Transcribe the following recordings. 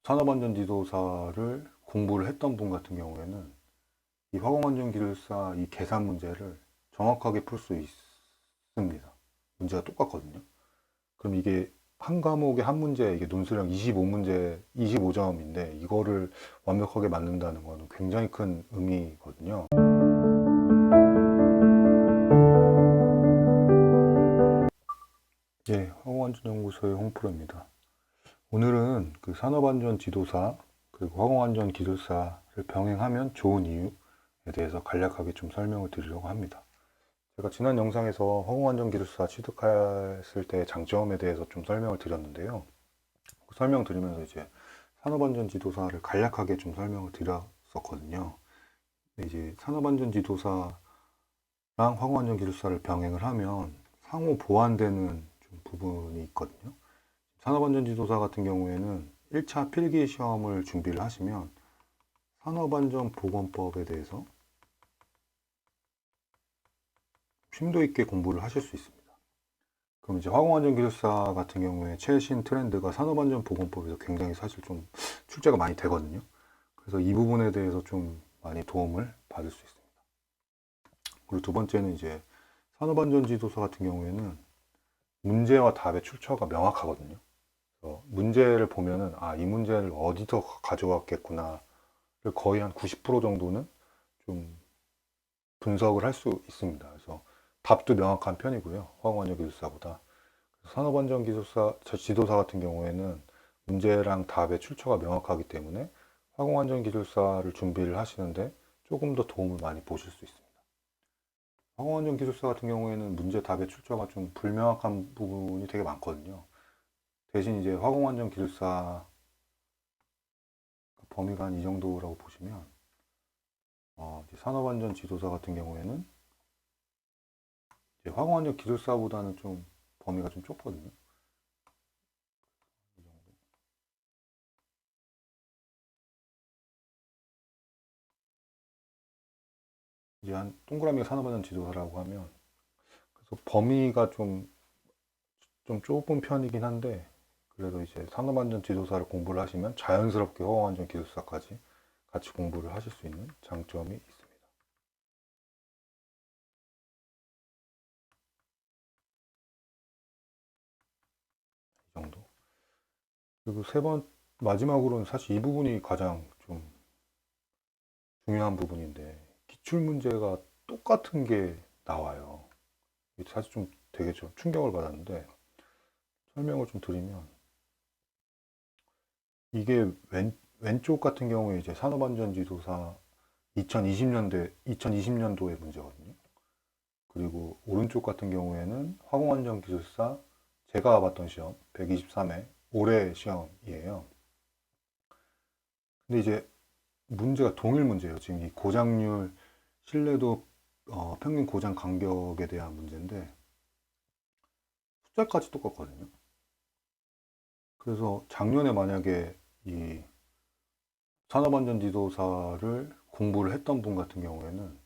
산업안전지도사를 공부를 했던 분 같은 경우에는 이 화공안전기술사 이 계산 문제를 정확하게 풀 수 있습니다. 문제가 똑같거든요. 그럼 이게 한 과목에 한 문제, 이게 논술량 25문제, 25점인데 이거를 완벽하게 맞는다는 거는 굉장히 큰 의미거든요. 예, 화공안전연구소의 홍프로입니다. 오늘은 그 산업안전지도사 그리고 화공안전기술사를 병행하면 좋은 이유에 대해서 간략하게 좀 설명을 드리려고 합니다. 제가 지난 영상에서 화공안전기술사 취득했을 때의 장점에 대해서 좀 설명을 드렸는데요. 그 설명 드리면서 이제 산업안전지도사를 간략하게 좀 설명을 드렸었거든요. 근데 이제 산업안전지도사랑 화공안전기술사를 병행을 하면 상호 보완되는 좀 부분이 있거든요. 산업안전지도사 같은 경우에는 1차 필기 시험을 준비를 하시면 산업안전보건법에 대해서 심도 있게 공부를 하실 수 있습니다. 그럼 이제 화공안전기술사 같은 경우에 최신 트렌드가 산업안전보건법에서 굉장히 사실 좀 출제가 많이 되거든요. 그래서 이 부분에 대해서 좀 많이 도움을 받을 수 있습니다. 그리고 두 번째는 이제 산업안전지도사 같은 경우에는 문제와 답의 출처가 명확하거든요. 그래서 문제를 보면은 이 문제를 어디서 가져왔겠구나를 거의 한 90% 정도는 좀 분석을 할 수 있습니다. 그래서 답도 명확한 편이고요. 화공안전기술사보다. 산업안전기술사 지도사 같은 경우에는 문제랑 답의 출처가 명확하기 때문에 화공안전기술사를 준비를 하시는데 조금 더 도움을 많이 보실 수 있습니다. 화공안전기술사 같은 경우에는 문제 답의 출처가 좀 불명확한 부분이 되게 많거든요. 대신 이제 화공안전기술사 범위가 한 이 정도라고 보시면 이제 산업안전지도사 같은 경우에는 이제 화공안전기술사보다는 좀 범위가 좀 좁거든요. 이 정도. 이제 한 동그라미가 산업안전지도사라고 하면 그래서 범위가 좀 좁은 편이긴 한데 그래도 이제 산업안전지도사를 공부를 하시면 자연스럽게 화공안전기술사까지 같이 공부를 하실 수 있는 장점이 있습니다. 이 정도. 그리고 마지막으로는 사실 이 부분이 가장 좀 중요한 부분인데 기출문제가 똑같은 게 나와요. 사실 좀 되게 좀 충격을 받았는데 설명을 좀 드리면 이게 왼쪽 같은 경우에 이제 산업안전지도사 2020년도의 문제거든요. 그리고 오른쪽 같은 경우에는 화공안전기술사 제가 봤던 시험 123회 올해 시험이에요. 근데 이제 문제가 동일 문제예요. 지금 이 고장률, 신뢰도, 평균 고장 간격에 대한 문제인데 숫자까지 똑같거든요. 그래서 작년에 만약에 이 산업안전지도사를 공부를 했던 분 같은 경우에는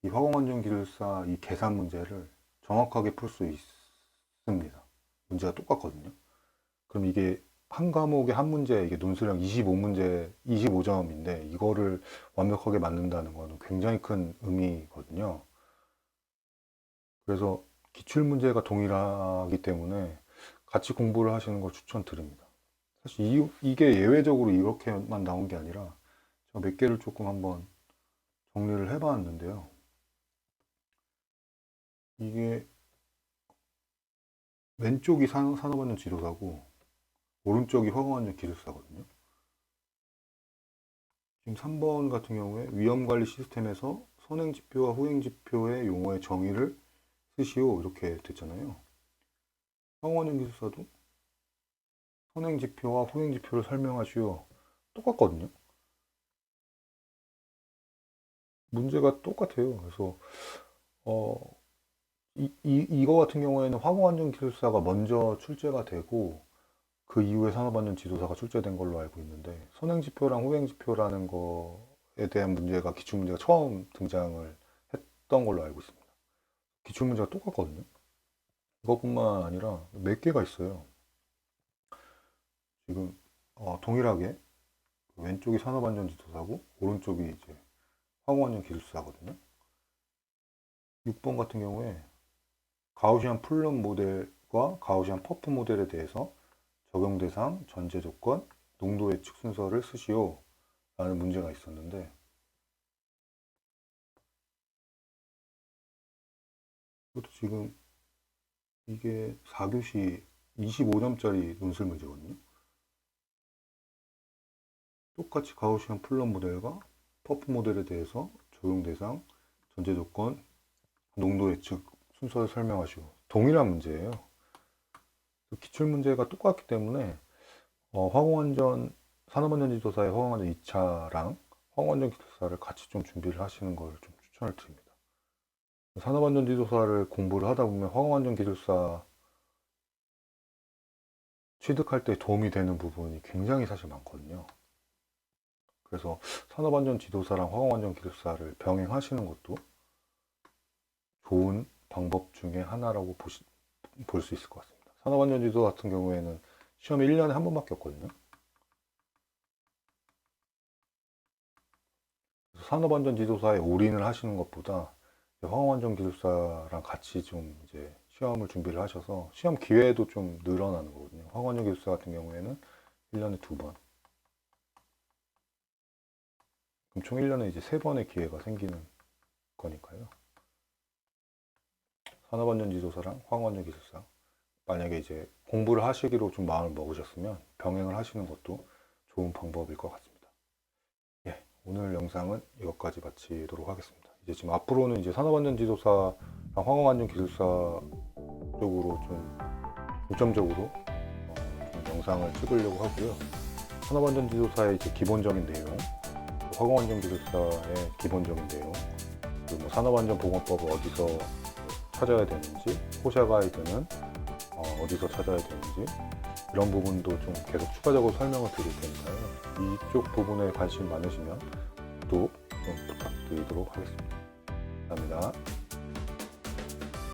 이 화공안전기술사 이 계산 문제를 정확하게 풀 수 있습니다. 문제가 똑같거든요. 그럼 이게 한 과목에 한 문제, 이게 논술량 25문제, 25점인데 이거를 완벽하게 맞는다는 거는 굉장히 큰 의미거든요. 그래서 기출문제가 동일하기 때문에 같이 공부를 하시는 걸 추천드립니다. 사실 이게 예외적으로 이렇게만 나온 게 아니라 제가 몇 개를 조금 한번 정리를 해봤는데요. 이게 왼쪽이 산업안전 지도사고 오른쪽이 화공안전 기술사거든요. 지금 3번 같은 경우에 위험관리 시스템에서 선행지표와 후행지표의 용어의 정의를 쓰시오 이렇게 됐잖아요. 화공안전 기술사도 선행지표와 후행지표를 설명하시오 똑같거든요. 문제가 똑같아요. 그래서 어, 이거 같은 경우에는 화공안전기술사가 먼저 출제가 되고 그 이후에 산업안전지도사가 출제된 걸로 알고 있는데 선행지표랑 후행지표라는 거에 대한 문제가 기출문제가 처음 등장을 했던 걸로 알고 있습니다. 기출문제가 똑같거든요. 이것뿐만 아니라 몇 개가 있어요. 지금 동일하게 왼쪽이 산업안전지도사고 오른쪽이 이제 화공안전기술사거든요. 6번 같은 경우에 가우시안 플럼 모델과 가우시안 퍼프 모델에 대해서 적용 대상, 전제 조건, 농도 예측 순서를 쓰시오 라는 문제가 있었는데, 이것도 지금 이게 4교시 25점짜리 논술 문제거든요. 똑같이 가우시안 플럼 모델과 퍼프 모델에 대해서 적용 대상, 전제 조건, 농도 예측 순서를 설명하시오. 동일한 문제예요. 기출 문제가 똑같기 때문에 산업안전지도사의 화공안전 2차랑 화공안전기술사를 같이 좀 준비를 하시는 걸 좀 추천을 드립니다. 산업안전지도사를 공부를 하다 보면 화공안전기술사 취득할 때 도움이 되는 부분이 굉장히 사실 많거든요. 그래서 산업안전지도사랑 화공안전기술사를 병행하시는 것도 좋은 방법 중에 하나라고 볼 수 있을 것 같습니다. 산업안전지도 같은 경우에는 시험이 1년에 한 번밖에 없거든요. 산업안전지도사에 올인을 하시는 것보다 화공안전기술사랑 같이 좀 이제 시험을 준비를 하셔서 시험 기회도 좀 늘어나는 거거든요. 화공안전기술사 같은 경우에는 1년에 2번. 그럼 총 1년에 이제 3번의 기회가 생기는 거니까요. 산업안전지도사랑 화공안전기술사. 만약에 이제 공부를 하시기로 좀 마음을 먹으셨으면 병행을 하시는 것도 좋은 방법일 것 같습니다. 예, 오늘 영상은 이것까지 마치도록 하겠습니다. 이제 지금 앞으로는 이제 산업안전지도사랑 화공안전기술사 쪽으로 좀 중점적으로 좀 영상을 찍으려고 하고요. 산업안전지도사의 이제 기본적인 내용, 화공안전기술사의 기본적인 내용, 그리고 뭐 산업안전보건법을 어디서 찾아야 되는지, 호샤 가이드는 어디서 찾아야 되는지 이런 부분도 좀 계속 추가적으로 설명을 드릴 테니까요. 이쪽 부분에 관심 많으시면 구독 좀 부탁드리도록 하겠습니다. 감사합니다.